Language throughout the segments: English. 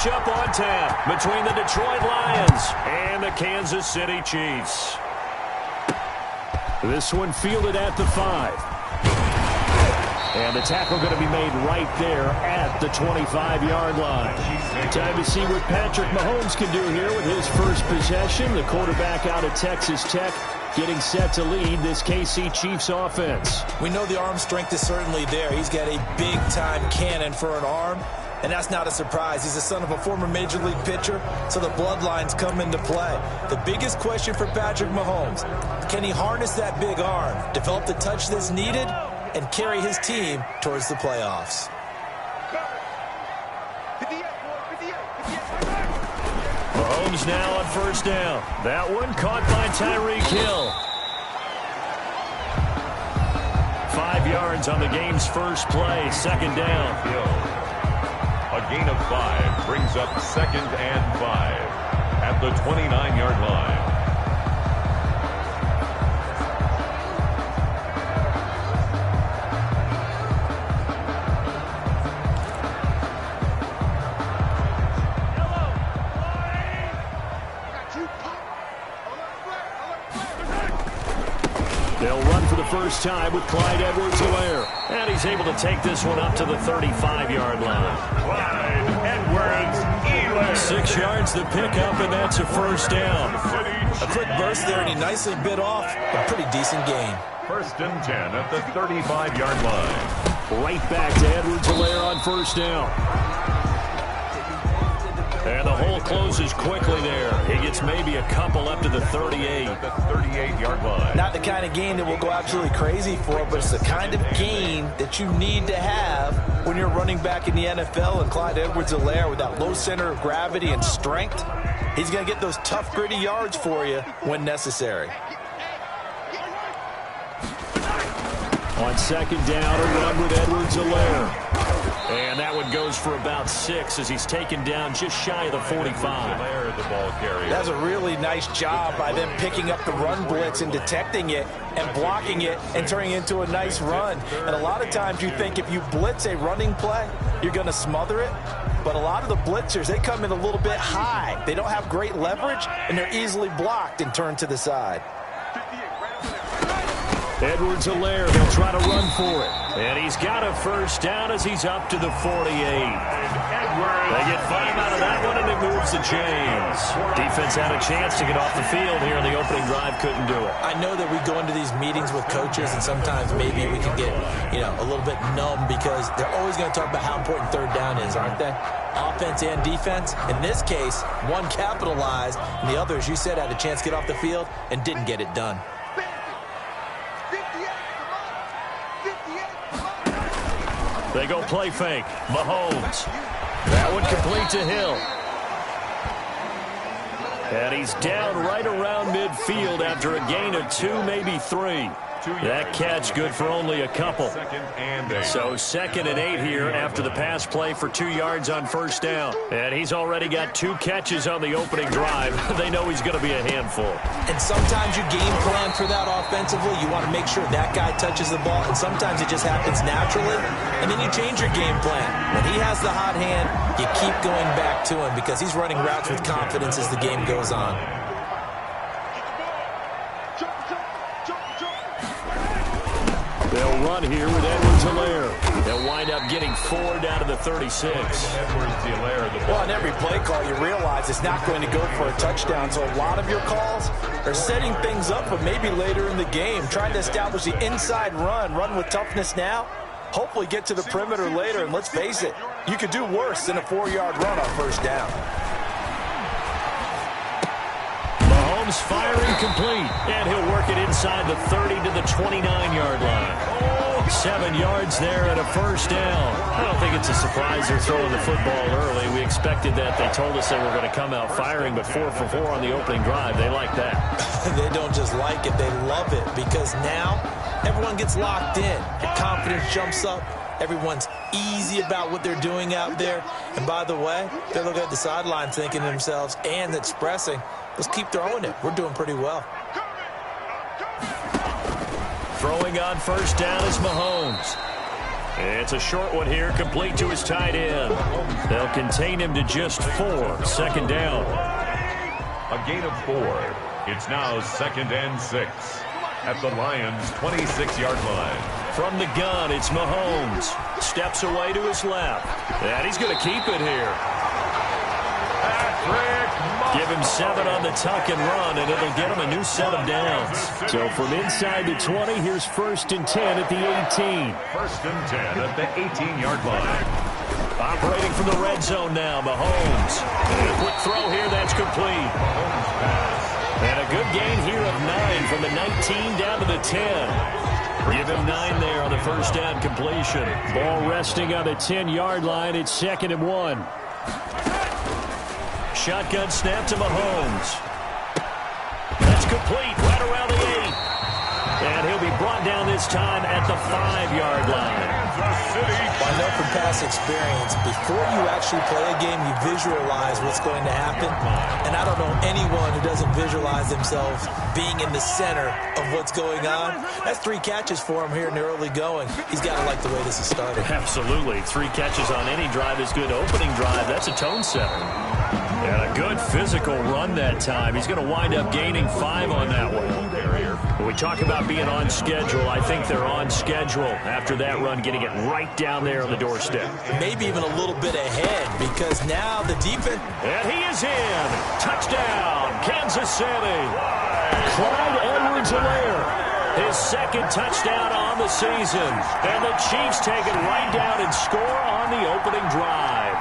matchup on tap between the Detroit Lions and the Kansas City Chiefs. This one fielded at the 5. And the tackle going to be made right there at the 25-yard line. Time to see what Patrick Mahomes can do here with his first possession. The quarterback out of Texas Tech getting set to lead this KC Chiefs offense. We know the arm strength is certainly there. He's got a big-time cannon for an arm, and that's not a surprise. He's the son of a former Major League pitcher, so the bloodlines come into play. The biggest question for Patrick Mahomes, can he harness that big arm, develop the touch that's needed, and carry his team towards the playoffs? Mahomes now on first down. That one caught by Tyreek Hill. 5 yards on the game's first play. Second down. A gain of 5 brings up 2nd and 5 at the 29-yard line. They'll run for the first time with Clyde Edwards-Helaire. And he's able to take this one up to the 35-yard line. Clyde Edwards-Helaire. 6 yards the pickup, and that's a first down. A quick burst there, and he nicely bit off a pretty decent gain. 1st and 10 at the 35-yard line. Right back to Edwards-Helaire on first down. And the hole closes quickly there. He gets maybe a couple up to the 38. At the 38-yard line. Not the kind of gain that will go absolutely crazy for, but it's the kind of gain that you need to have when you're running back in the NFL. And Clyde Edwards-Helaire, with that low center of gravity and strength, he's going to get those tough, gritty yards for you when necessary. On second down, a run with Edwards-Helaire. And that one goes for about 6 as he's taken down just shy of the 45. The ball carrier. That's a really nice job by them picking up the run blitz and detecting it and blocking it and turning it into a nice run. And a lot of times you think if you blitz a running play, you're going to smother it. But a lot of the blitzers, they come in a little bit high. They don't have great leverage, and they're easily blocked and turned to the side. Edwards-Helaire, they'll try to run for it. And he's got a first down as he's up to the 48. They get 5 out of that one, and it moves the chains. Defense had a chance to get off the field here in the opening drive, couldn't do it. I know that we go into these meetings with coaches, and sometimes maybe we can get, a little bit numb because they're always going to talk about how important third down is, aren't they? Offense and defense. In this case, one capitalized, and the other, as you said, had a chance to get off the field and didn't get it done. They go play fake. Mahomes. That one complete to Hill. And he's down right around midfield after a gain of 2, maybe 3. That catch good for only a couple. So 2nd and 8 here after the pass play for 2 yards on first down. And he's already got 2 catches on the opening drive. They know he's going to be a handful. And sometimes you game plan for that offensively. You want to make sure that guy touches the ball. And sometimes it just happens naturally. And then you change your game plan. When he has the hot hand, you keep going back to him because he's running routes with confidence as the game goes on. They'll run here with Edwards-Helaire. They'll wind up getting 4 down to the 36. Well, on every play call, you realize it's not going to go for a touchdown. So a lot of your calls are setting things up for maybe later in the game, trying to establish the inside run with toughness now, hopefully get to the perimeter later. And let's face it, you could do worse than a 4-yard run on first down. Mahomes firing complete, and he'll work it inside the 30 to the 29-yard line. 7 yards there and a first down. I don't think it's a surprise they're throwing the football early. We expected that. They told us they were going to come out firing, but 4 for 4 on the opening drive. They like that. They don't just like it, they love it, because now everyone gets locked in. Your confidence jumps up. Everyone's easy about what they're doing out there. And by the way, they're looking at the sideline thinking to themselves and expressing, let's keep throwing it. We're doing pretty well. Throwing on first down is Mahomes. It's a short one here, complete to his tight end. They'll contain him to just 4. Second down. A gain of 4. It's now 2nd and 6 at the Lions' 26-yard line. From the gun, it's Mahomes. Steps away to his left. And he's going to keep it here. Give him 7 on the tuck and run, and it'll get him a new set of downs. So from inside the 20, here's 1st and 10 at the 18. 1st and 10 at the 18-yard line. Operating from the red zone now, Mahomes. And a quick throw here, that's complete. And a good gain here of 9 from the 19 down to the 10. Give him 9 there on the first down completion. Ball resting on the 10-yard line. It's 2nd and 1. Shotgun snap to Mahomes. That's complete right around the 8. And he'll be brought down this time at the 5-yard line. Well, I know from past experience, before you actually play a game, you visualize what's going to happen. And I don't know anyone who doesn't visualize themselves being in the center of what's going on. That's 3 catches for him here in the early going. He's got to like the way this is starting. Absolutely. 3 catches on any drive is good. Opening drive, that's a tone setter. And a good physical run that time. He's going to wind up gaining 5 on that one. When we talk about being on schedule, I think they're on schedule after that run, getting it right down there on the doorstep. Maybe even a little bit ahead, because now the defense... And he is in. Touchdown, Kansas City. Clyde Edwards-Helaire. His 2nd touchdown on the season. And the Chiefs take it right down and score on the opening drive.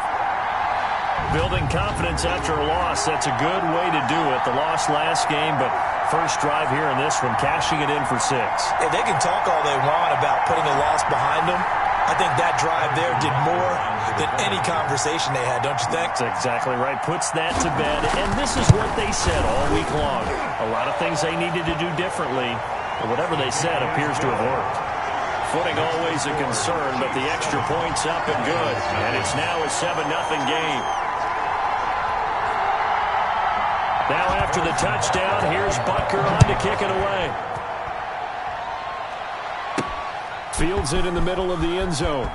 Building confidence after a loss, that's a good way to do it. The loss last game, but first drive here in this one, cashing it in for 6. Yeah, they can talk all they want about putting a loss behind them. I think that drive there did more than any conversation they had, don't you think? That's exactly right. Puts that to bed, and this is what they said all week long. A lot of things they needed to do differently, but whatever they said appears to have worked. Footing always a concern, but the extra point's up and good, and it's now a 7-0 game. Now after the touchdown, here's Butker on to kick it away. Fields it in the middle of the end zone.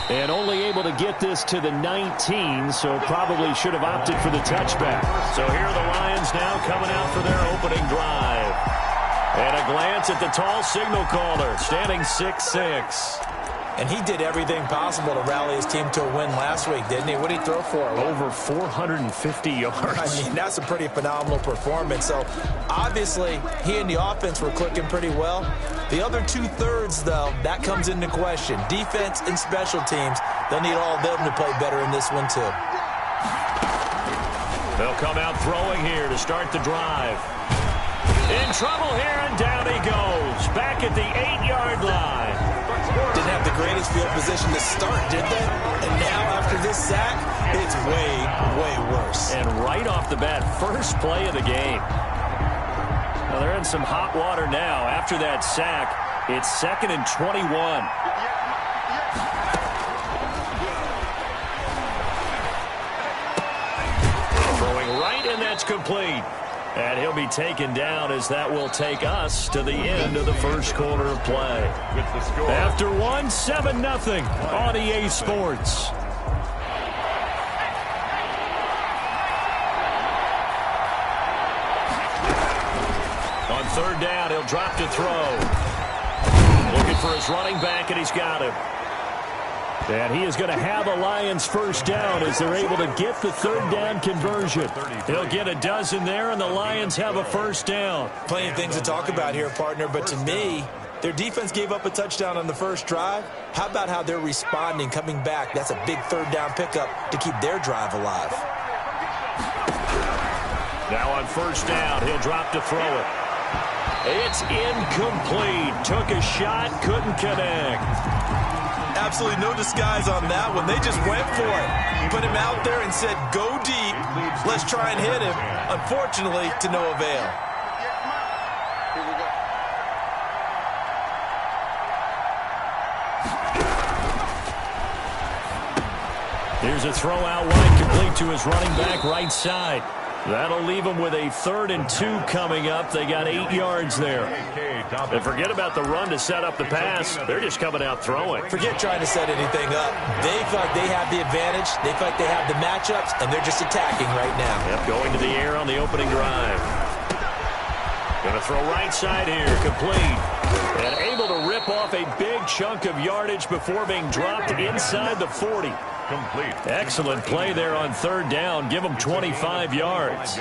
And only able to get this to the 19, so probably should have opted for the touchback. So here are the Lions now coming out for their opening drive. And a glance at the tall signal caller, standing 6'6". And he did everything possible to rally his team to a win last week, didn't he? What did he throw for? Over 450 yards. I mean, that's a pretty phenomenal performance. So, obviously, he and the offense were clicking pretty well. The other 2/3, though, that comes into question. Defense and special teams, they'll need all of them to play better in this one, too. They'll come out throwing here to start the drive. In trouble here, and down he goes. Back at the 8-yard line. Didn't have the greatest field position to start, did they? And now, after this sack, it's way, way worse. And right off the bat, first play of the game. Now, they're in some hot water now. After that sack, it's 2nd and 21. Throwing right, and that's complete. And he'll be taken down as that will take us to the end of the first quarter of play. After 7-0 on EA Sports. On 3rd down, he'll drop to throw. Looking for his running back, and he's got him. And he is going to have a Lions first down as they're able to get the 3rd down conversion. He'll get a dozen there, and the Lions have a first down. Plenty of things to talk about here, partner, but to me, their defense gave up a touchdown on the first drive. How about how they're responding, coming back? That's a big 3rd down pickup to keep their drive alive. Now on first down, he'll drop to throw it. It's incomplete. Took a shot, couldn't connect. Absolutely no disguise on that one. They just went for it. Put him out there and said, go deep. Let's try and hit him. Unfortunately, to no avail. Here's a throw out wide, complete to his running back right side. That'll leave them with a 3rd and 2 coming up. They got 8 yards there. And forget about the run to set up the pass. They're just coming out throwing. Forget trying to set anything up. They feel like they have the advantage. They feel like they have the matchups, and they're just attacking right now. Yep, going to the air on the opening drive. Going to throw right side here, complete. And able to rip off a big chunk of yardage before being dropped inside the 40. Complete. Excellent play there on 3rd down. Give them 25 yards.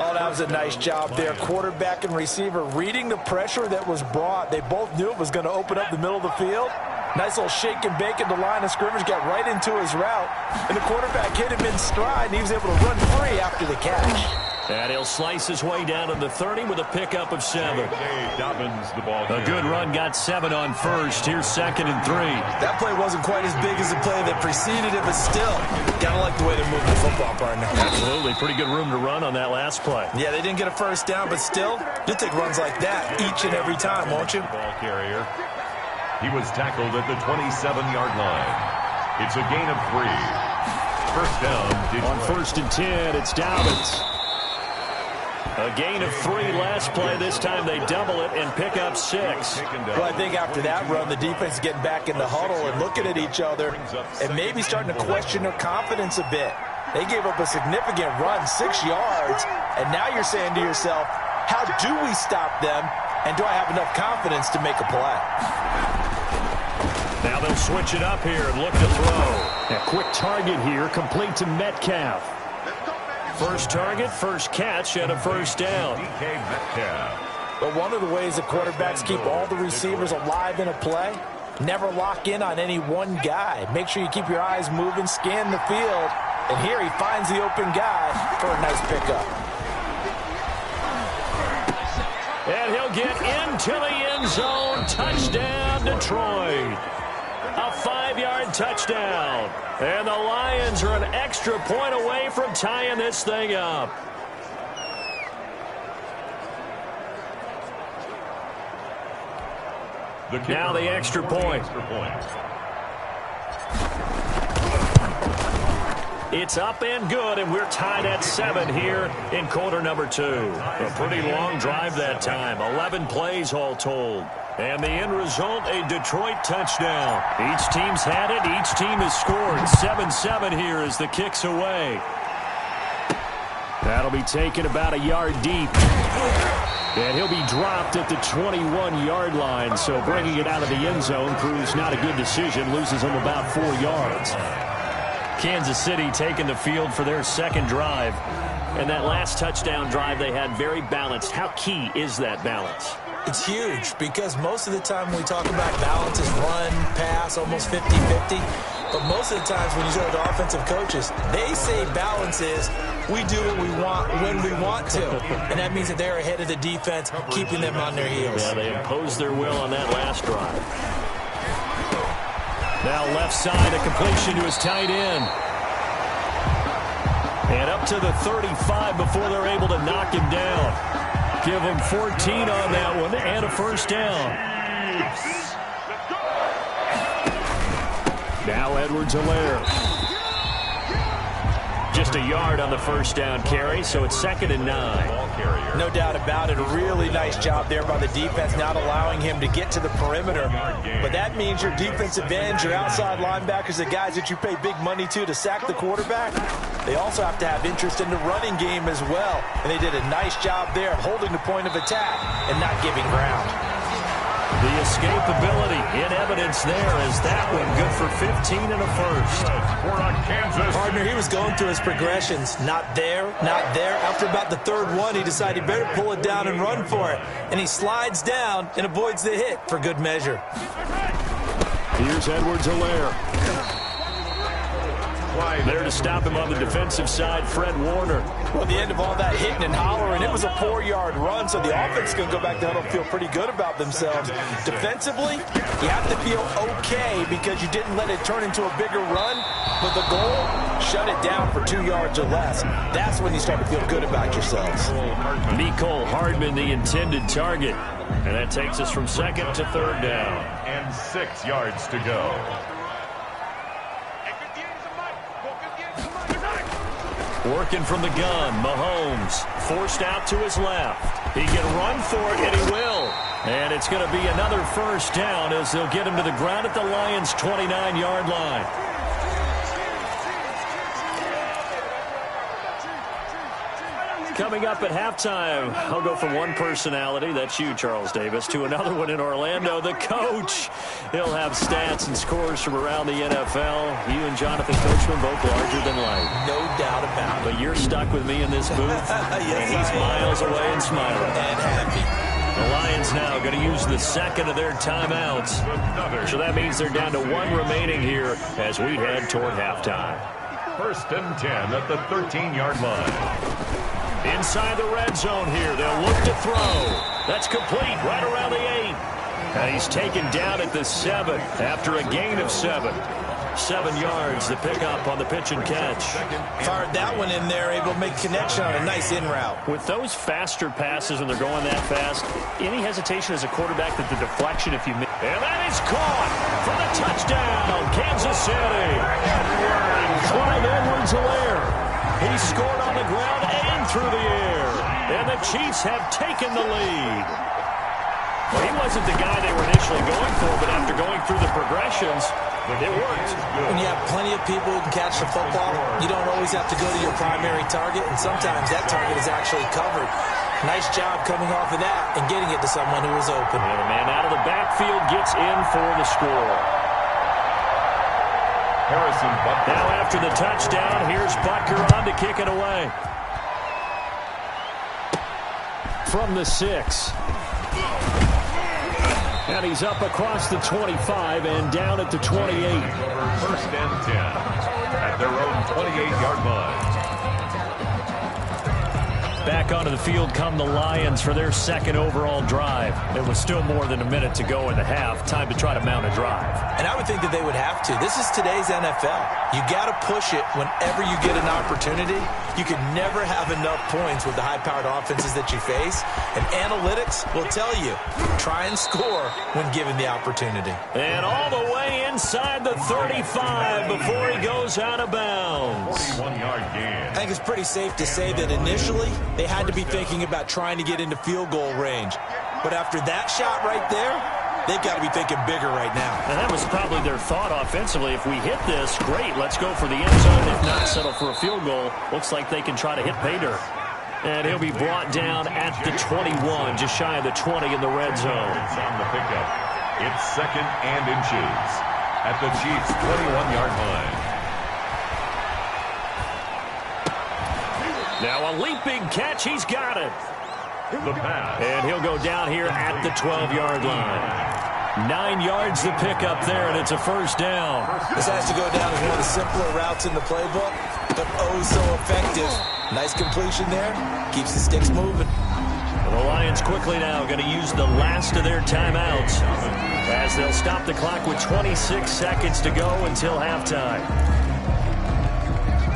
Oh, that was a nice job there. Quarterback and receiver reading the pressure that was brought. They both knew it was going to open up the middle of the field. Nice little shake and bake at the line of scrimmage, got right into his route. And the quarterback hit him in stride, and he was able to run free after the catch. And he'll slice his way down to the 30 with a pickup of 7. The ball A good run, got 7 on 1st. Here's 2nd and 3. That play wasn't quite as big as the play that preceded it, but still, gotta like the way they moved the football, partner. Absolutely. Pretty good room to run on that last play. Yeah, they didn't get a 1st down, but still, you'll take runs like that each and every time, won't you? Ball carrier. He was tackled at the 27-yard line. It's a gain of 3. 1st down. On 1st and 10, it's Dobbins. A gain of 3 last play. This time they double it and pick up 6. Well, I think after that run, the defense is getting back in the huddle and looking at each other and maybe starting to question their confidence a bit. They gave up a significant run, 6 yards, and now you're saying to yourself, how do we stop them, and do I have enough confidence to make a play? Now they'll switch it up here and look to throw. A quick target here, complete to Metcalf. First target, first catch, and a 1st down. But one of the ways the quarterbacks keep all the receivers alive in a play, never lock in on any one guy. Make sure you keep your eyes moving, scan the field, and here he finds the open guy for a nice pickup. And he'll get into the end zone. Touchdown, Detroit. A 5-yard touchdown. And the Lions are an extra point away from tying this thing up. Now the extra point. It's up and good, and we're tied at 7 here in quarter number 2. A pretty long drive that time, 11 plays all told. And the end result, a Detroit touchdown. Each team's had it. Each team has scored. 7-7 here as the kick's away. That'll be taken about a yard deep. And he'll be dropped at the 21-yard line. So bringing it out of the end zone proves not a good decision. Loses him about 4 yards. Kansas City taking the field for their 2nd drive. And that last touchdown drive they had very balanced. How key is that balance? It's huge because most of the time when we talk about balance is run, pass, almost 50-50. But most of the times when you go to offensive coaches, they say balance is we do what we want when we want to. And that means that they're ahead of the defense, keeping them on their heels. Yeah, they imposed their will on that last drive. Now left side, a completion to his tight end. And up to the 35 before they're able to knock him down. Give him 14 on that one and a 1st down. Now Edwards-Helaire. Just a yard on the 1st down carry, so it's 2nd and 9. No doubt about it. A really nice job there by the defense, not allowing him to get to the perimeter. But that means your defensive ends, your outside linebackers, the guys that you pay big money to sack the quarterback, they also have to have interest in the running game as well. And they did a nice job there of holding the point of attack and not giving ground. The escapability in evidence there as that one good for 15 and a 1st. Partner, he was going through his progressions. Not there, not there. After about the 3rd one, he decided he better pull it down and run for it. And he slides down and avoids the hit for good measure. Here's Edwards-Helaire. There to stop him on the defensive side, Fred Warner. Well, at the end of all that hitting and hollering, it was a 4-yard run, so the offense is going to go back down and feel pretty good about themselves. Defensively, you have to feel okay because you didn't let it turn into a bigger run, but the goal, shut it down for 2 yards or less. That's when you start to feel good about yourselves. Mecole Hardman, the intended target. And that takes us from 2nd to 3rd down. And 6 yards to go. Working from the gun, Mahomes forced out to his left. He can run for it, and he will. And it's going to be another first down as they'll get him to the ground at the Lions' 29-yard line. Coming up at halftime, I'll go from one personality, that's you, Charles Davis, to another one in Orlando, the coach. He'll have stats and scores from around the NFL. You and Jonathan Coachman both larger than life. No doubt about it. But you're stuck with me in this booth, yes, and he's miles away and smiling. And happy. The Lions now going to use the second of their timeouts. So that means they're down to one remaining here as we head toward halftime. 1st and 10 at the 13-yard line. Inside the red zone here. They'll look to throw. That's complete right around the 8. And he's taken down at the 7 after a gain of 7. 7 yards, the pickup on the pitch and catch. Fired that one in there, able to make connection on a nice in route. With those faster passes when they're going that fast, any hesitation as a quarterback that the deflection, if you miss. And that is caught for the touchdown, Kansas City. Clyde Edwards-Helaire. He scored on the ground and through the air. And the Chiefs have taken the lead. Well, he wasn't the guy they were initially going for, but after going through the progressions, it worked. When you have plenty of people who can catch the football, you don't always have to go to your primary target, and sometimes that target is actually covered. Nice job coming off of that and getting it to someone who was open. And the man out of the backfield gets in for the score. Harrison Butker. Now after the touchdown, here's Butker on to kick it away. From the 6. And he's up across the 25 and down at the 28. 1st and 10 at their own 28-yard line. Back onto the field come the Lions for their second overall drive. It was still more than a minute to go in the half. Time to try to mount a drive. And I would think that they would have to. This is today's NFL. You got to push it whenever you get an opportunity. You can never have enough points with the high-powered offenses that you face. And analytics will tell you, try and score when given the opportunity. And all the way inside the 35 before he goes out of bounds. 41-yard gain. I think it's pretty safe to say that initially they had to be thinking about trying to get into field goal range. But after that shot right there, they've got to be thinking bigger right now. And that was probably their thought offensively. If we hit this, great, let's go for the end zone. If not, settle for a field goal. Looks like they can try to hit pay dirt. And he'll be brought down at the 21, just shy of the 20 in the red zone. It's on the pickup. It's 2nd and inches at the Chiefs' 21-yard line. Now a leaping catch. He's got it. The pass. And he'll go down here at the 12-yard line. 9 yards to pick up there, and it's a first down. This has to go down as one of the simpler routes in the playbook, but oh so effective. Nice completion there. Keeps the sticks moving. The Lions quickly now going to use the last of their timeouts as they'll stop the clock with 26 seconds to go until halftime.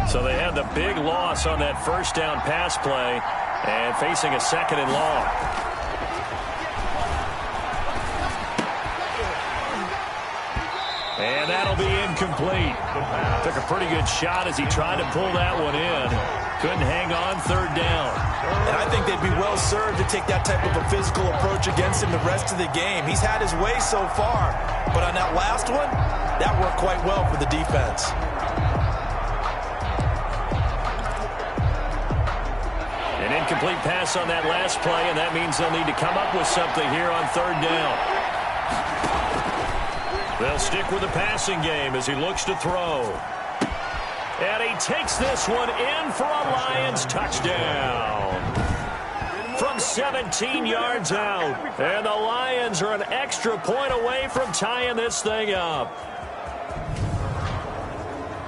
So they had the big loss on that first down pass play and facing a 2nd and long. And that'll be incomplete. Took a pretty good shot as he tried to pull that one in. Couldn't hang on 3rd down. And I think they'd be well served to take that type of a physical approach against him the rest of the game. He's had his way so far, but on that last one, that worked quite well for the defense. An incomplete pass on that last play, and that means they'll need to come up with something here on 3rd down. They'll stick with the passing game as he looks to throw. And he takes this one in for a Lions touchdown. From 17 yards out. And the Lions are an extra point away from tying this thing up.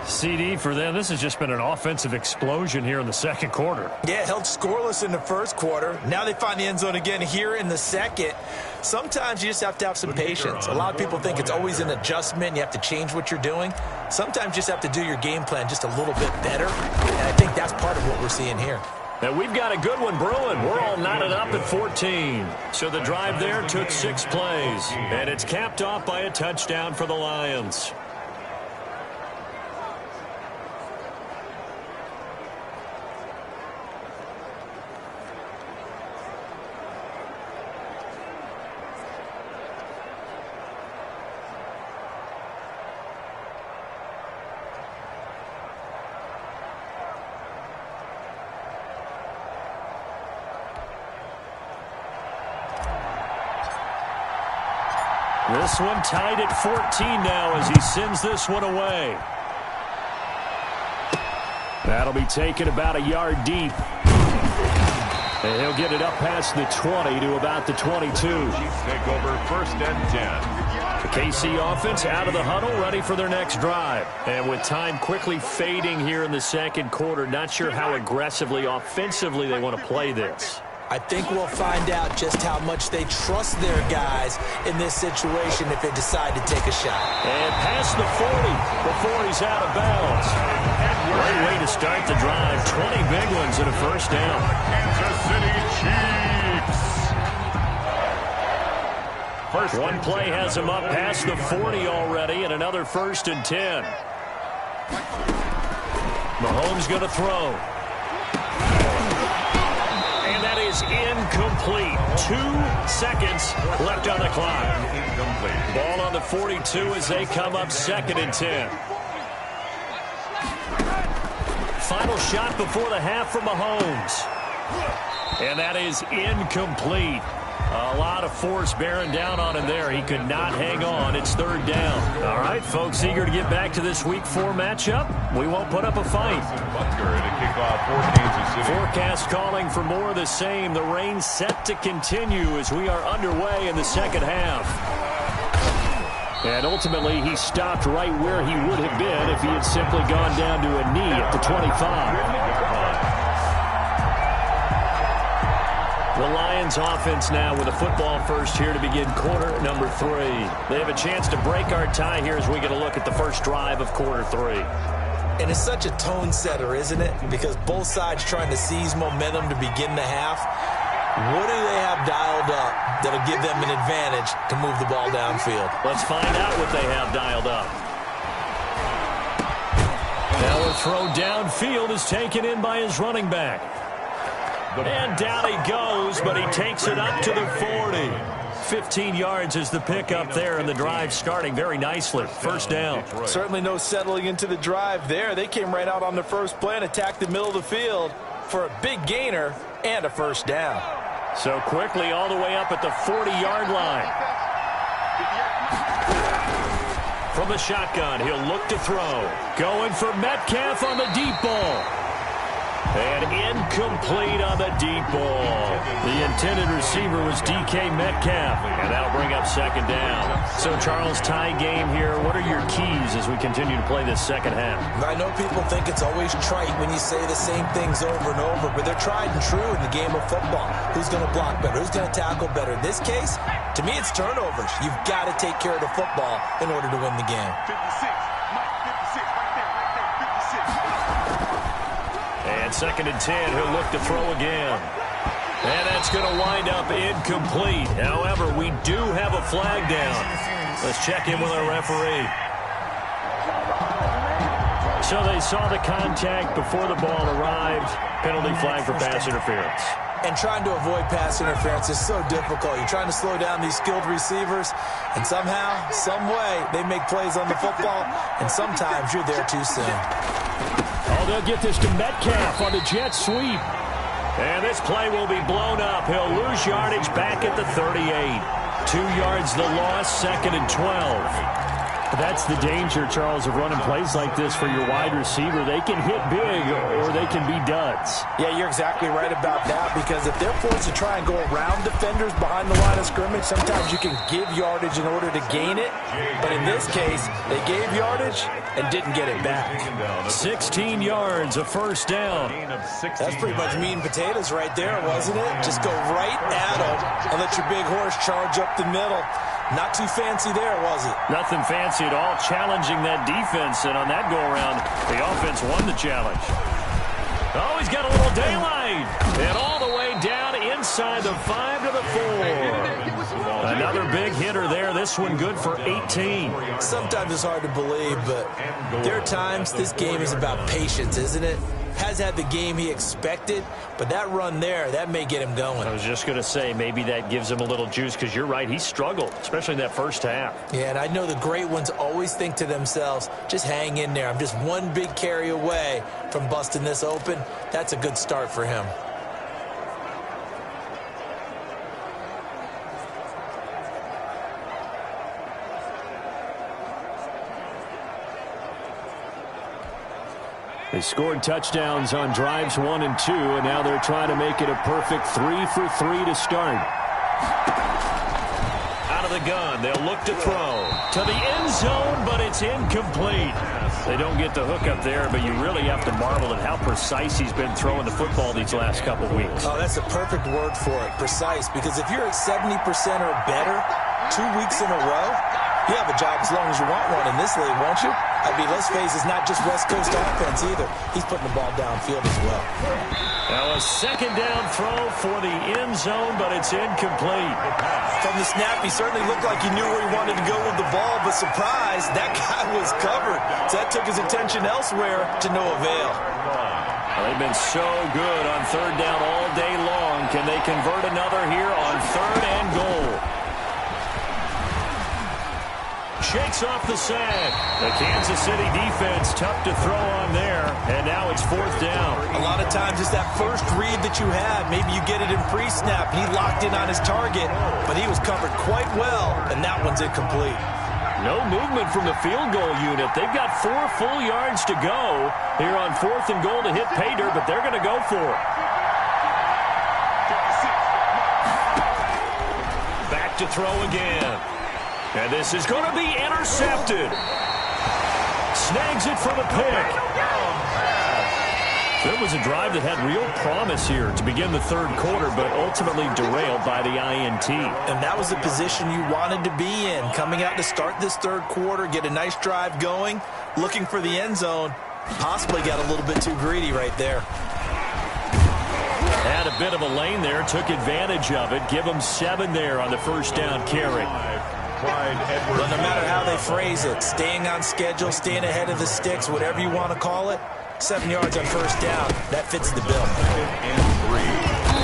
CD for them, this has just been an offensive explosion here in the second quarter. Yeah, held scoreless in the first quarter. Now they find the end zone again here in the second. Sometimes you just have to have some patience. A lot of people think it's always an adjustment. You have to change what you're doing. Sometimes you just have to do your game plan just a little bit better. And I think that's part of what we're seeing here. And we've got a good one brewing. We're all knotted up at 14. So the drive there took 6 plays. And it's capped off by a touchdown for the Lions. This one tied at 14 now as he sends this one away. That'll be taken about a yard deep. And he'll get it up past the 20 to about the 22. Take over 1st and 10. The KC offense out of the huddle, ready for their next drive. And with time quickly fading here in the second quarter, not sure how aggressively, offensively they want to play this. I think we'll find out just how much they trust their guys in this situation if they decide to take a shot. And past the 40 before he's out of bounds. Great way to start the drive. 20 big ones and a first down. Kansas City Chiefs. One play has him up past the 40 already, and another 1st and 10. Mahomes going to throw. And that is incomplete. 2 seconds left on the clock. Incomplete. Ball on the 42 as they come up 2nd and 10. Final shot before the half from Mahomes. And that is incomplete. A lot of force bearing down on him there. He could not hang on. It's 3rd down. All right, folks, eager to get back to this Week 4 matchup. We won't put up a fight. Forecast calling for more of the same. The rain set to continue as we are underway in the second half. And ultimately, he stopped right where he would have been if he had simply gone down to a knee at the 25. The Lions offense now with a football first here to begin quarter number 3. They have a chance to break our tie here as we get a look at the first drive of quarter 3. And it's such a tone setter, isn't it? Because both sides trying to seize momentum to begin the half. What do they have dialed up that'll give them an advantage to move the ball downfield? Let's find out what they have dialed up. Now a throw downfield is taken in by his running back. And down he goes, but he takes it up to the 40. 15 yards is the pickup there, and the drive starting very nicely. First down. Certainly no settling into the drive there. They came right out on the first play and attacked the middle of the field for a big gainer and a first down. So quickly all the way up at the 40-yard line. From the shotgun, he'll look to throw. Going for Metcalf on the deep ball. And incomplete on the deep ball. The intended receiver was DK Metcalf, and that'll bring up 2nd down. So, Charles, tie game here. What are your keys as we continue to play this second half? I know people think it's always trite when you say the same things over and over, but they're tried and true in the game of football. Who's going to block better? Who's going to tackle better? In this case, to me, it's turnovers. You've got to take care of the football in order to win the game. 2nd and 10, he'll look to throw again. And that's going to wind up incomplete. However, we do have a flag down. Let's check in with our referee. So they saw the contact before the ball arrived. Penalty flag for pass interference. And trying to avoid pass interference is so difficult. You're trying to slow down these skilled receivers, and somehow, some way, they make plays on the football, and sometimes you're there too soon. Oh, they'll get this to Metcalf on the jet sweep. And this play will be blown up. He'll lose yardage back at the 38. 2 yards the loss, 2nd and 12. That's the danger, Charles, of running plays like this for your wide receiver. They can hit big or they can be duds. Yeah, you're exactly right about that, because if they're forced to try and go around defenders behind the line of scrimmage, sometimes you can give yardage in order to gain it. But in this case, they gave yardage and didn't get it back. 16 yards, a first down. That's pretty much meat and potatoes right there, wasn't it? Just go right at them and let your big horse charge up the middle. Not too fancy there, was it? Nothing fancy at all, challenging that defense, and on that go-around, the offense won the challenge. Oh, he's got a little daylight, and all the way down inside the 5 to the 4. Another big hitter there, this one good for 18. Sometimes it's hard to believe, but there are times this game is about patience, isn't it? Has had the game he expected, but that run there, that may get him going. I was just going to say, maybe that gives him a little juice, because you're right, he struggled, especially in that first half. Yeah, and I know the great ones always think to themselves, just hang in there. I'm just one big carry away from busting this open. That's a good start for him. They scored touchdowns on drives 1 and 2, and now they're trying to make it a perfect 3 for 3 to start. Out of the gun, they'll look to throw. To the end zone, but it's incomplete. They don't get the hook up there, but you really have to marvel at how precise he's been throwing the football these last couple weeks. Oh, that's a perfect word for it, precise, because if you're at 70% or better 2 weeks in a row, you have a job as long as you want one in this league, won't you? I mean, let's face it, it's not just West Coast offense either. He's putting the ball downfield as well. Now a second down throw for the end zone, but it's incomplete. From the snap, he certainly looked like he knew where he wanted to go with the ball, but surprise, that guy was covered. So that took his attention elsewhere to no avail. Well, they've been so good on third down all day long. Can they convert another here on 3rd and goal? Shakes off the sack. The Kansas City defense tough to throw on there, and now it's 4th down. A lot of times it's that first read that you have. Maybe you get it in pre-snap. He locked in on his target, but he was covered quite well, and that one's incomplete. No movement from the field goal unit. They've got 4 full yards to go here on 4th and goal to hit pay dirt, but they're going to go for it. Back to throw again. And this is going to be intercepted. Snags it for the pick. It was a drive that had real promise here to begin the 3rd quarter, but ultimately derailed by the INT. And that was the position you wanted to be in. Coming out to start this 3rd quarter, get a nice drive going, looking for the end zone. Possibly got a little bit too greedy right there. Had a bit of a lane there, took advantage of it. Give them 7 there on the first down carry. But no matter how they phrase it, staying on schedule, staying ahead of the sticks, whatever you want to call it, 7 yards on first down, that fits the bill.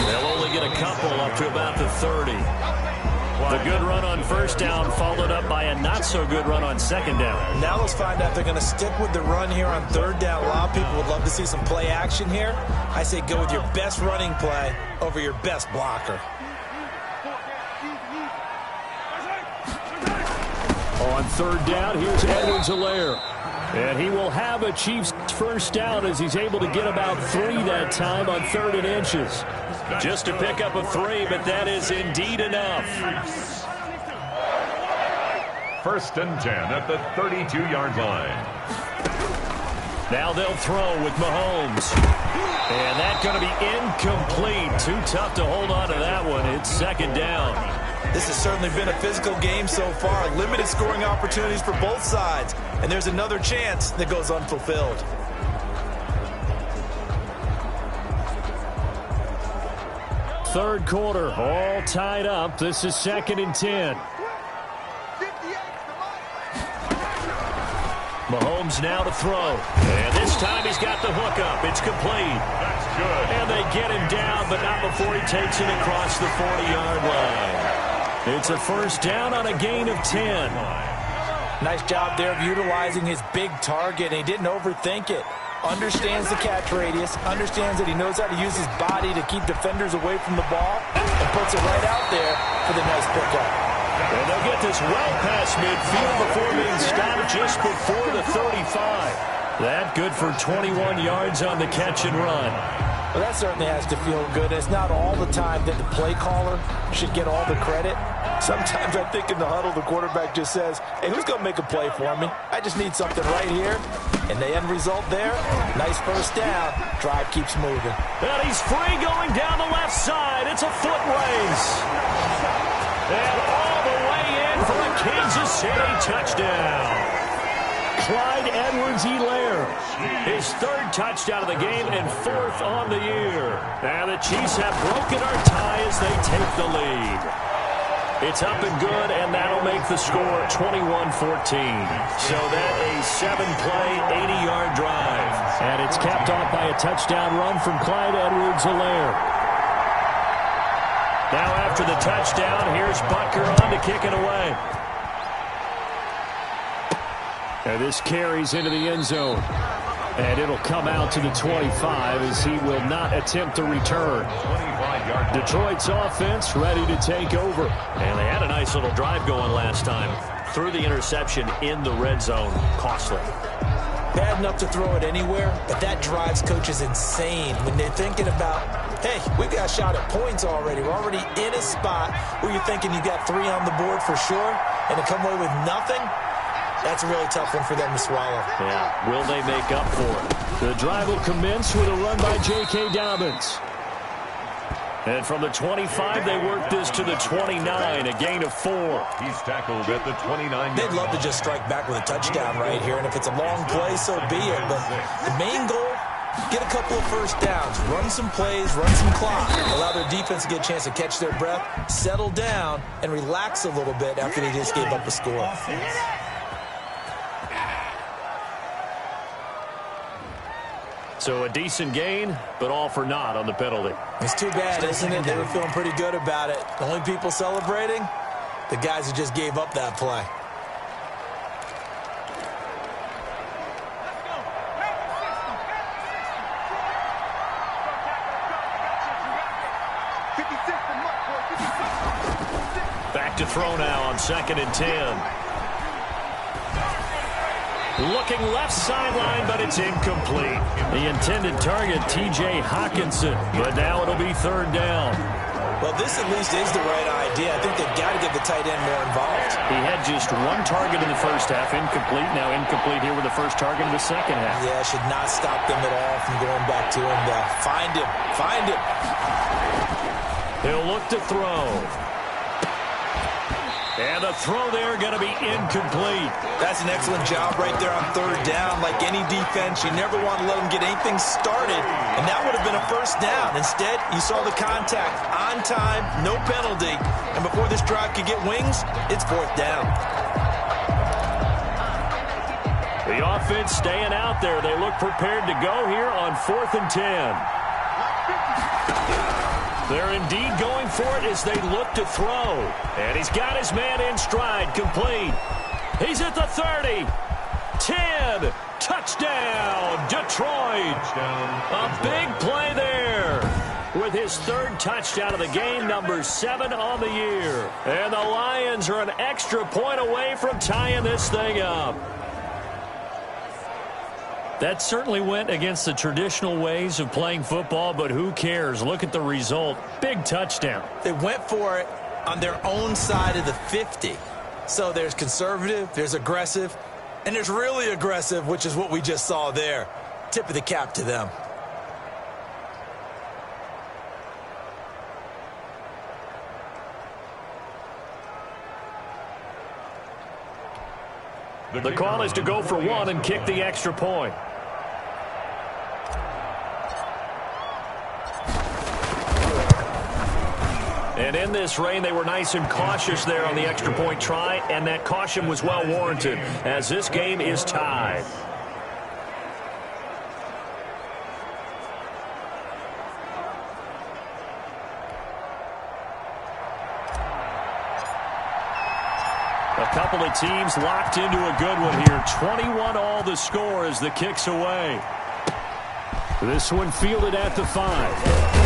They'll only get a couple up to about the 30. The good run on first down followed up by a not-so-good run on second down. Now let's find out if they're going to stick with the run here on 3rd down. A lot of people would love to see some play action here. I say go with your best running play over your best blocker. On 3rd down, here's Edwards-Helaire. And he will have a Chiefs first down as he's able to get about 3 that time on 3rd and inches. Just to pick up a 3, but that is indeed enough. 1st and 10 at the 32-yard line. Now they'll throw with Mahomes. And that's going to be incomplete. Too tough to hold on to that one. It's 2nd down. This has certainly been a physical game so far. Limited scoring opportunities for both sides. And there's another chance that goes unfulfilled. Third quarter, all tied up. This is 2nd and 10. Mahomes now to throw. And this time he's got the hook up. It's complete. That's good. And they get him down, but not before he takes it across the 40-yard line. It's a first down on a gain of 10. Nice job there of utilizing his big target, and he didn't overthink it. Understands the catch radius, understands that he knows how to use his body to keep defenders away from the ball, and puts it right out there for the nice pickup. And they'll get this well past midfield before being stopped just before the 35. That good for 21 yards on the catch and run. Well, that certainly has to feel good. It's not all the time that the play caller should get all the credit. Sometimes I think in the huddle, the quarterback just says, hey, who's going to make a play for me? I just need something right here. And the end result there, nice first down. Drive keeps moving. And he's free going down the left side. It's a foot race. And all the way in for a Kansas City touchdown. Clyde Edwards-Helaire, his 3rd touchdown of the game and 4th on the year. And the Chiefs have broken our tie as they take the lead. It's up and good, and that'll make the score 21-14. So that a 7-play, 80-yard drive. And it's capped off by a touchdown run from Clyde Edwards-Helaire. Now after the touchdown, here's Butker on to kick it away. And this carries into the end zone. And it'll come out to the 25 as he will not attempt to return. Detroit's offense ready to take over. And they had a nice little drive going last time. Threw the interception in the red zone. Costly. Bad enough to throw it anywhere, but that drives coaches insane when they're thinking about, hey, we've got a shot at points already. We're already in a spot where you're thinking you got 3 on the board for sure, and to come away with nothing, that's a really tough one for them to swallow. Yeah, will they make up for it? The drive will commence with a run by J.K. Dobbins. And from the 25, they work this to the 29, a gain of 4. He's tackled at the 29. They'd love to just strike back with a touchdown right here, and if it's a long play, so be it. But the main goal, get a couple of first downs, run some plays, run some clock, allow their defense to get a chance to catch their breath, settle down, and relax a little bit after they just gave up a score. So a decent gain, but all for naught on the penalty. It's too bad, isn't it? They were feeling pretty good about it. The only people celebrating, the guys who just gave up that play. Back to throw now on 2nd and 10. Looking left sideline, but it's incomplete. The intended target, T.J. Hawkinson, but now it'll be 3rd down. Well, this at least is the right idea. I think they've got to get the tight end more involved. He had just 1 target in the first half, incomplete. Now incomplete here with the first target in the second half. Yeah, should not stop them at all from going back to him. Find him. Find him. He'll look to throw. And the throw there going to be incomplete. That's an excellent job right there on 3rd down. Like any defense, you never want to let them get anything started. And that would have been a first down. Instead, you saw the contact on time, no penalty. And before this drive could get wings, it's 4th down. The offense staying out there. They look prepared to go here on 4th and 10. They're indeed going for it as they look to throw. And he's got his man in stride, complete. He's at the 30. 10. Touchdown, Detroit. A big play there. With his 3rd touchdown of the game, number 7 on the year. And the Lions are an extra point away from tying this thing up. That certainly went against the traditional ways of playing football, but who cares? Look at the result. Big touchdown. They went for it on their own side of the 50. So there's conservative, there's aggressive, and there's really aggressive, which is what we just saw there. Tip of the cap to them. The call is to go for 1 and kick the extra point. And in this rain, they were nice and cautious there on the extra point try, and that caution was well warranted as this game is tied. A couple of teams locked into a good one here. 21 all the score as the kick's away. This one fielded at the 5.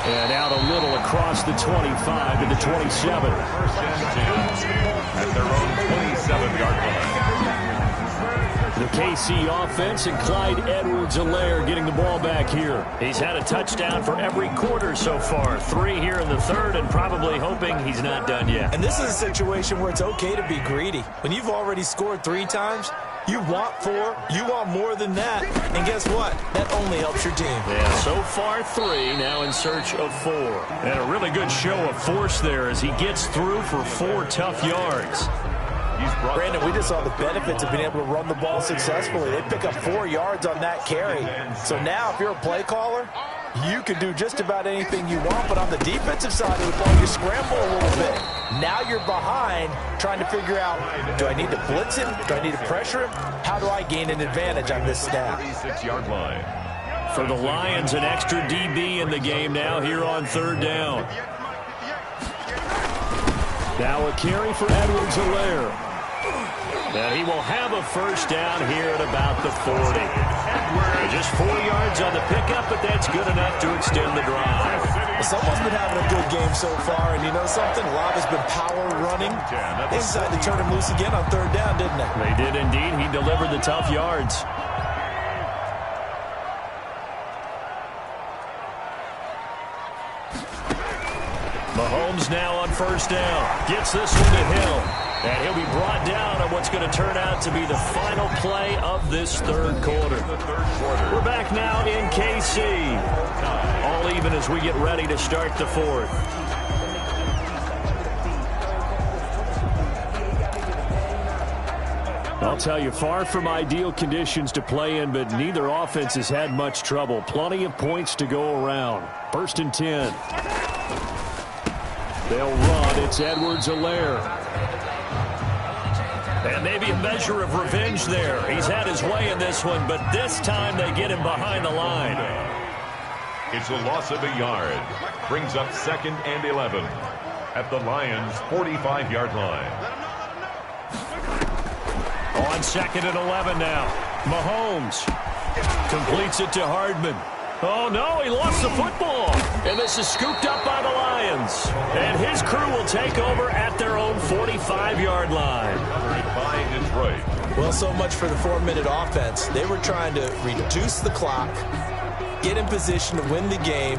And out a little across the 25 to the 27. At their own 27-yard line. The KC offense and Clyde Edwards-Helaire getting the ball back here. He's had a touchdown for every quarter so far. 3 here in the 3rd and probably hoping he's not done yet. And this is a situation where it's okay to be greedy. When you've already scored 3 times, you want 4, you want more than that. And guess what? That only helps your team. Yeah, so far 3, now in search of 4. And a really good show of force there as he gets through for 4 tough yards. Brandon, we just saw the benefits of being able to run the ball successfully. They pick up 4 yards on that carry. So now if you're a play caller, you can do just about anything you want. But on the defensive side of the ball, you scramble a little bit. Now you're behind trying to figure out, do I need to blitz him? Do I need to pressure him? How do I gain an advantage on this snap? 36-yard line. For the Lions, an extra DB in the game now here on 3rd down. Now a carry for Edwards-Helaire. And he will have a first down here at about the 40. Just 4 yards on the pickup, but that's good enough to extend the drive. Well, someone's been having a good game so far, and you know something? A lot has been power running. They decided to turn him loose again on 3rd down, didn't they? They did indeed. He delivered the tough yards. Mahomes now on first down. Gets this one to Hill. And he'll be brought down on what's going to turn out to be the final play of this 3rd quarter. We're back now in KC. All even as we get ready to start the 4th. I'll tell you, far from ideal conditions to play in, but neither offense has had much trouble. Plenty of points to go around. 1st and 10. They'll run. It's Edwards-Helaire. And maybe a measure of revenge there. He's had his way in this one, but this time they get him behind the line. It's a loss of a yard. Brings up 2nd and 11 at the Lions' 45-yard line. On 2nd and 11 now. Mahomes completes it to Hardman. Oh, no, he lost the football. And this is scooped up by the Lions. And his crew will take over at their own 45-yard line. By Detroit. Well, so much for the 4-minute offense. They were trying to reduce the clock, get in position to win the game,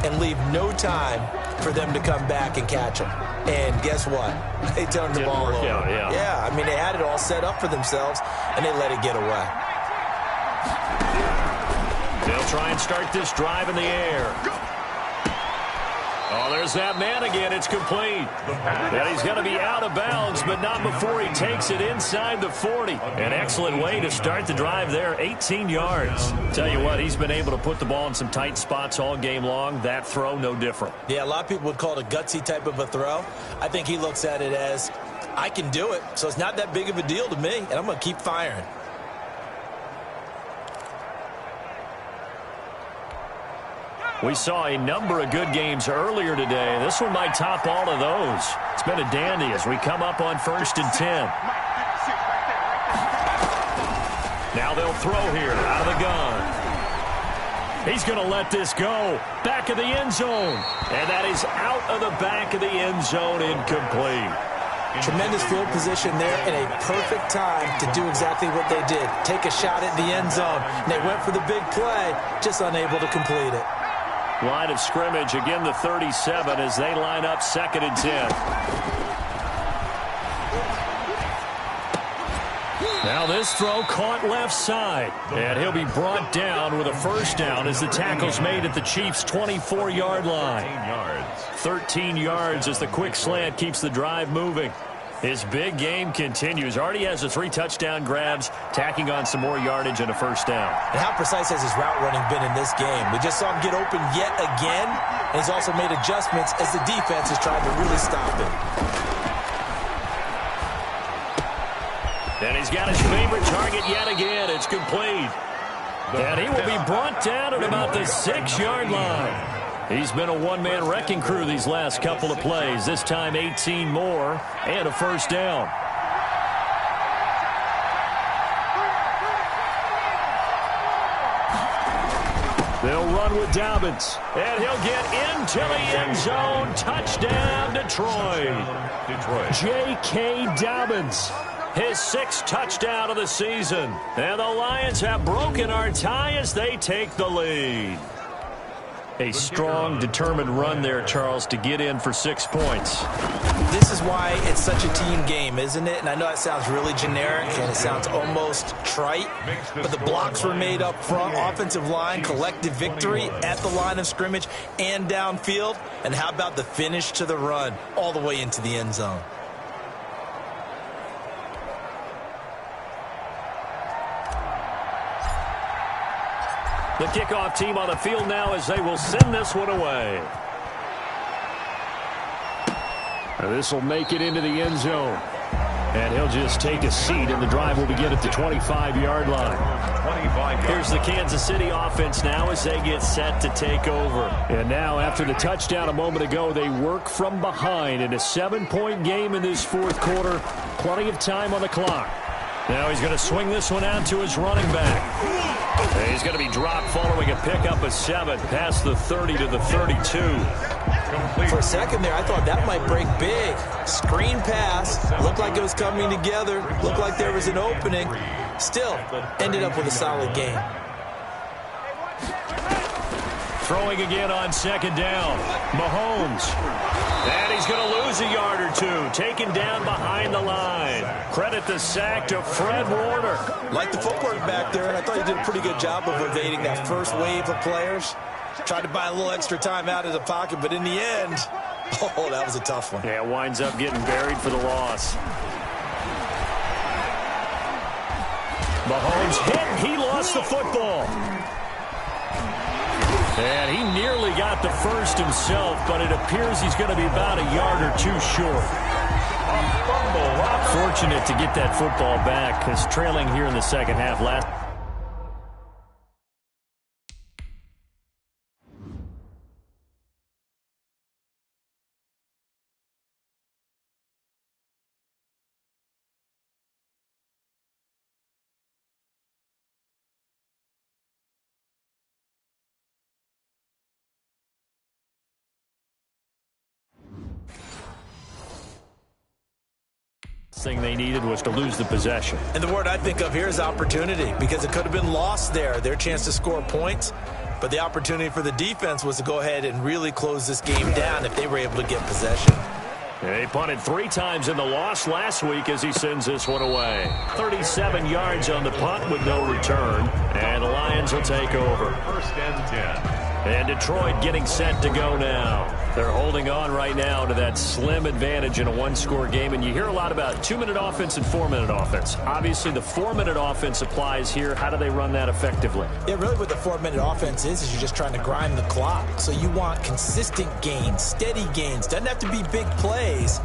and leave no time for them to come back and catch them. And guess what? They turned the ball over. Yeah, I mean, they had it all set up for themselves, and they let it get away. They'll try and start this drive in the air. Oh, there's that man again. It's complete. And he's going to be out of bounds, but not before he takes it inside the 40. An excellent way to start the drive there, 18 yards. Tell you what, he's been able to put the ball in some tight spots all game long. That throw, no different. Yeah, a lot of people would call it a gutsy type of a throw. I think he looks at it as, I can do it, so it's not that big of a deal to me, and I'm going to keep firing. We saw a number of good games earlier today. This one might top all of those. It's been a dandy as we come up on 1st and 10. Now they'll throw here out of the gun. He's going to let this go. Back of the end zone. And that is out of the back of the end zone, incomplete. Tremendous field position there and a perfect time to do exactly what they did. Take a shot at the end zone. And they went for the big play, just unable to complete it. Line of scrimmage, again the 37 as they line up 2nd and 10. Now this throw caught left side. And he'll be brought down with a first down as the tackle's made at the Chiefs' 24-yard line. 13 yards as the quick slant keeps the drive moving. His big game continues. Already has the 3 touchdown grabs, tacking on some more yardage and a first down. And how precise has his route running been in this game? We just saw him get open yet again, and he's also made adjustments as the defense has tried to really stop him. And he's got his favorite target yet again. It's complete. And he will be brought down at about the 6-yard line. He's been a one-man wrecking crew these last couple of plays. This time 18 more and a first down. They'll run with Dobbins. And he'll get into the end zone. Touchdown, Detroit. J.K. Dobbins. His 6th touchdown of the season. And the Lions have broken our tie as they take the lead. A strong, determined run there, Charles, to get in for 6 points. This is why it's such a team game, isn't it? And I know it sounds really generic and it sounds almost trite, but the blocks were made up front, offensive line, collective victory at the line of scrimmage and downfield. And how about the finish to the run all the way into the end zone? The kickoff team on the field now as they will send this one away. And this will make it into the end zone. And he'll just take a seat, and the drive will begin at the 25-yard line. Here's the Kansas City offense now as they get set to take over. And now, after the touchdown a moment ago, they work from behind in a 7-point game in this fourth quarter. Plenty of time on the clock. Now he's going to swing this one out to his running back. And he's going to be dropped following a pickup of 7 past the 30 to the 32. For a second there, I thought that might break big. Screen pass. Looked like it was coming together. Looked like there was an opening. Still, ended up with a solid game. Throwing again on second down. Mahomes. And he's going to lose a yard or two. Taken down behind the line. Credit the sack to Fred Warner. Like the footwork back there, and I thought he did a pretty good job of evading that first wave of players. Tried to buy a little extra time out of the pocket, but in the end, oh, that was a tough one. Yeah, winds up getting buried for the loss. Mahomes hit. He lost the football. And he nearly got the first himself, but it appears he's going to be about a yard or two short. Fortunate to get that football back, because trailing here in the second half last. Thing they needed was to lose the possession. And the word I think of here is opportunity, because it could have been lost there, their chance to score points. But the opportunity for the defense was to go ahead and really close this game down if they were able to get possession. He punted 3 times in the loss last week as he sends this one away. 37 yards on the punt with no return. And the Lions will take over. First and 10. And Detroit getting set to go now. They're holding on right now to that slim advantage in a one-score game. And you hear a lot about 2-minute offense and 4-minute offense. Obviously, the 4-minute offense applies here. How do they run that effectively? Yeah, really what the 4-minute offense is you're just trying to grind the clock. So you want consistent gains, steady gains. Doesn't have to be big plays,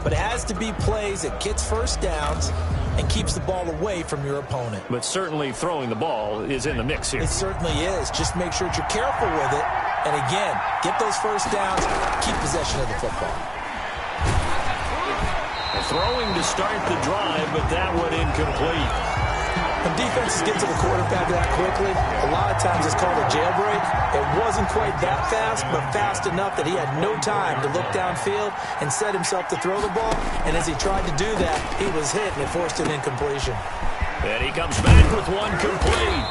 but it has to be plays that gets first downs and keeps the ball away from your opponent. But certainly throwing the ball is in the mix here. It certainly is. Just make sure that you're careful with it. And again, get those first downs, keep possession of the football. Throwing to start the drive, but that one incomplete. When defenses get to the quarterback that quickly, a lot of times it's called a jailbreak. It wasn't quite that fast, but fast enough that he had no time to look downfield and set himself to throw the ball. And as he tried to do that, he was hit, and it forced an incompletion. And he comes back with one complete.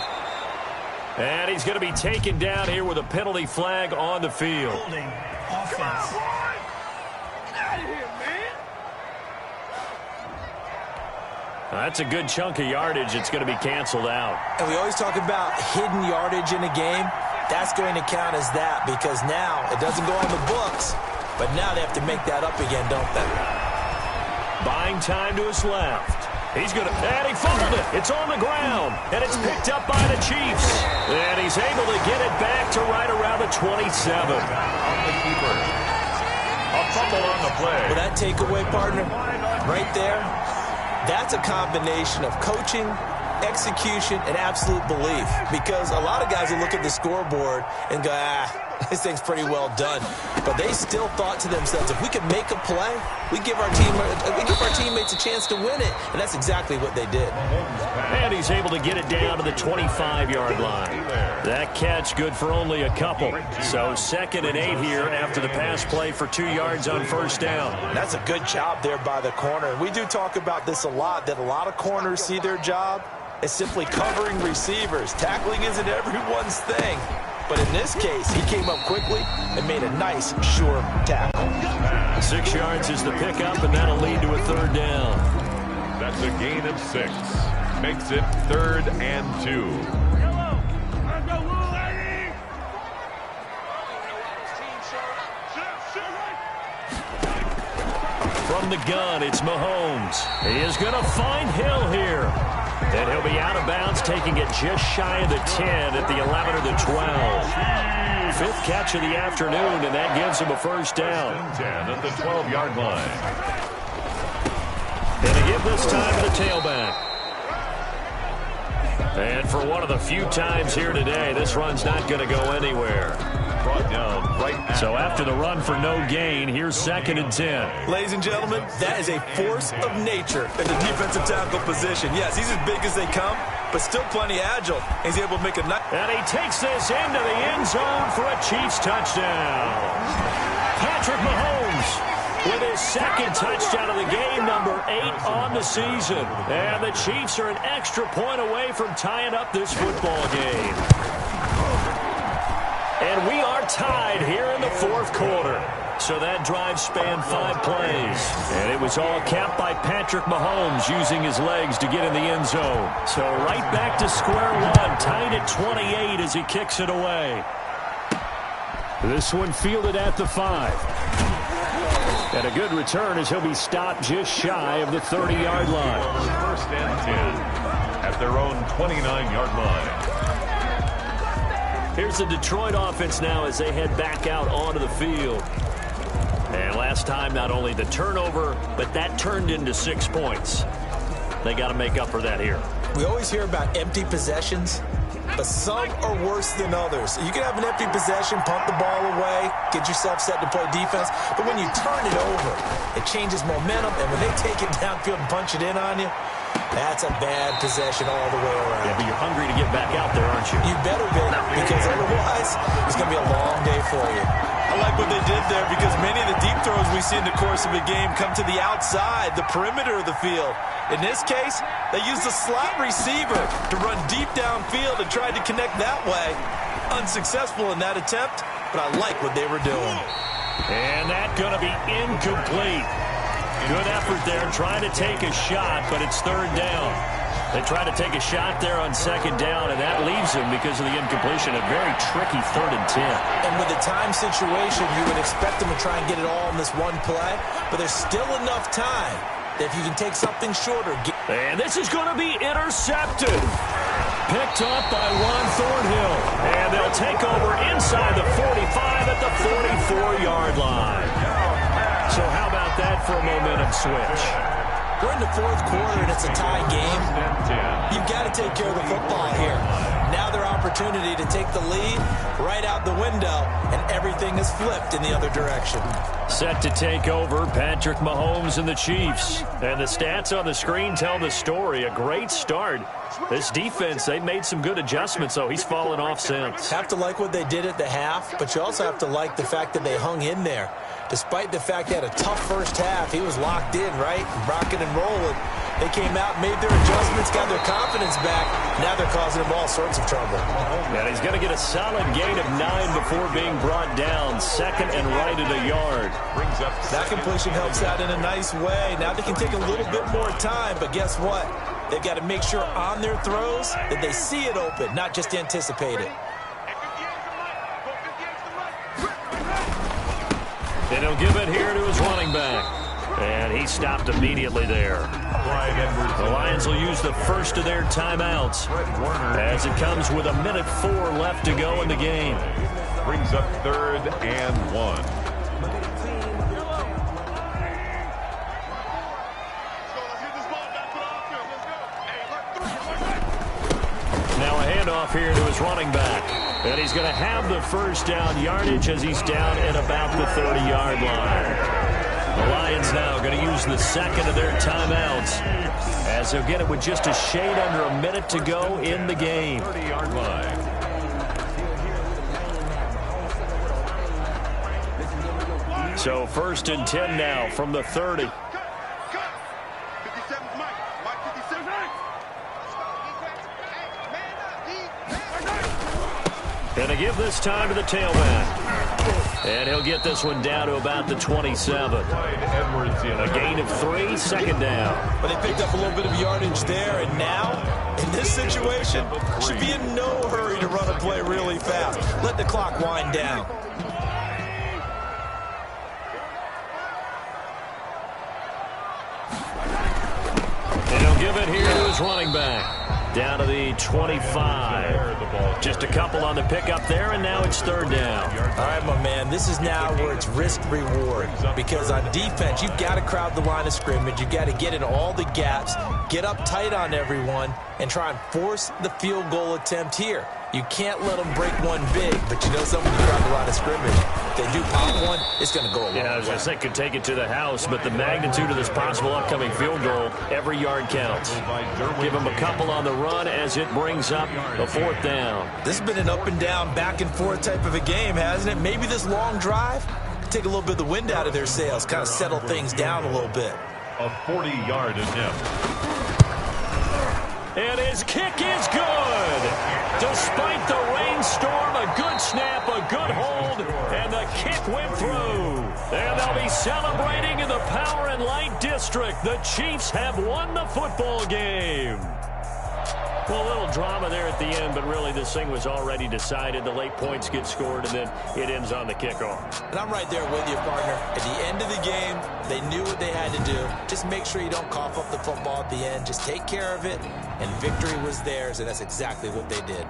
And he's going to be taken down here with a penalty flag on the field. Holding offense. That's a good chunk of yardage. It's going to be canceled out. And we always talk about hidden yardage in a game. That's going to count as that, because now it doesn't go on the books, but now they have to make that up again, don't they? Buying time to his left. He's going to, and he fumbled it. It's on the ground, and it's picked up by the Chiefs. And he's able to get it back to right around the 27. On the keeper. A fumble on the play. Well, that takeaway, partner, right there, that's a combination of coaching, execution, and absolute belief. Because a lot of guys will look at the scoreboard and go, this thing's pretty well done. But they still thought to themselves, if we can make a play, we give our teammates a chance to win it. And that's exactly what they did. And he's able to get it down to the 25-yard line. That catch good for only a couple. So 2nd and 8 here after the pass play for 2 yards on first down. That's a good job there by the corner. And we do talk about this a lot, that a lot of corners see their job as simply covering receivers. Tackling isn't everyone's thing. But in this case, he came up quickly and made a nice, sure tackle. 6 yards is the pickup, and that'll lead to a 3rd down. That's a gain of 6. Makes it 3rd and 2. From the gun, it's Mahomes. He is going to find Hill here. And he'll be out of bounds, taking it just shy of the 10 at the 11 or the 12. 5th catch of the afternoon, and that gives him a first down. 10 at the 12-yard line. And to give give this time to the tailback. And for one of the few times here today, this run's not going to go anywhere. Brought down right at So after the run for no gain, here's 2nd and 10. Ladies and gentlemen, that is a force of nature in the defensive tackle position. Yes, he's as big as they come, but still plenty agile. He's able to make a nice... And he takes this into the end zone for a Chiefs touchdown. Patrick Mahomes with his 2nd touchdown of the game, number 8 on the season. And the Chiefs are an extra point away from tying up this football game. And we are tied here in the 4th quarter. So that drive spanned 5 plays. And it was all capped by Patrick Mahomes using his legs to get in the end zone. So right back to square one, tied at 28 as he kicks it away. This one fielded at the 5. And a good return as he'll be stopped just shy of the 30-yard line. 1st and 10 at their own 29-yard line. Here's the Detroit offense now as they head back out onto the field. And last time, not only the turnover, but that turned into 6 points. They got to make up for that here. We always hear about empty possessions, but some are worse than others. You can have an empty possession, punt the ball away, get yourself set to play defense, but when you turn it over, it changes momentum, and when they take it downfield and punch it in on you, that's a bad possession all the way around. Yeah, but you're hungry to get back out there, aren't you? You better be, because otherwise, it's going to be a long day for you. I like what they did there because many of the deep throws we see in the course of a game come to the outside, the perimeter of the field. In this case, they used a slot receiver to run deep downfield and tried to connect that way. Unsuccessful in that attempt, but I like what they were doing. And that's going to be incomplete. Good effort there trying to take a shot, but it's 3rd down. They try to take a shot there on 2nd down, and that leaves him because of the incompletion. A very tricky 3rd and 10. And with the time situation, you would expect them to try and get it all in this one play, but there's still enough time that if you can take something shorter. And this is going to be intercepted. Picked up by Juan Thornhill. And they'll take over inside the 45 at the 44-yard line. So how about that for a momentum switch? We're in the 4th quarter, and it's a tie game. You've got to take care of the football here. Now their opportunity to take the lead right out the window, and everything is flipped in the other direction. Set to take over, Patrick Mahomes and the Chiefs. And the stats on the screen tell the story. A great start. This defense, they made some good adjustments, so he's fallen off since. Have to like what they did at the half, but you also have to like the fact that they hung in there. Despite the fact they had a tough first half, he was locked in, right? Rocking and rolling. They came out, made their adjustments, got their confidence back. Now they're causing him all sorts of trouble. And he's going to get a solid gain of 9 before being brought down. 2nd and right at a yard. Brings up that completion helps out in a nice way. Now they can take a little bit more time, but guess what? They've got to make sure on their throws that they see it open, not just anticipate it. And he'll give it here to his running back. And he stopped immediately there. The Lions will use the first of their timeouts as it comes with 1:04 left to go in the game. Brings up 3rd and 1. Now a handoff here to his running back. And he's going to have the first down yardage as he's down at about the 30-yard line. The Lions now going to use the 2nd of their timeouts as they'll get it with just a shade under a minute to go in the game. 30-yard line. So 1st and 10 now from the 30. Going to give this time to the tailback. And he'll get this one down to about the 27. A gain of 3, 2nd down. But they picked up a little bit of yardage there, and now, in this situation, should be in no hurry to run a play really fast. Let the clock wind down. And he'll give it here to his running back. Down to the 25. Just a couple on the pickup there, and now it's third down. All right, my man, this is now where it's risk-reward. Because on defense, you've got to crowd the line of scrimmage. You've got to get in all the gaps, get up tight on everyone, and try and force the field goal attempt here. You can't let them break one big, but you know something, you crowd the line of scrimmage. If they do pop one, it's going to go a long way. Yeah, I was going to say could take it to the house, but the magnitude of this possible upcoming field goal, every yard counts. Give them a couple on the run as it brings up a fourth down. This has been an up and down, back and forth type of a game, hasn't it? Maybe this long drive could take a little bit of the wind out of their sails, kind of settle things down a little bit. A 40-yard attempt. And his kick is good. Despite the rainstorm, a good snap, a good hold, and the kick went through. And they'll be celebrating in the Power and Light District. The Chiefs have won the football game. Well, a little drama there at the end, but really this thing was already decided. The late points get scored, and then it ends on the kickoff. And I'm right there with you, partner. At the end of the game, they knew what they had to do. Just make sure you don't cough up the football at the end. Just take care of it, and victory was theirs, and that's exactly what they did.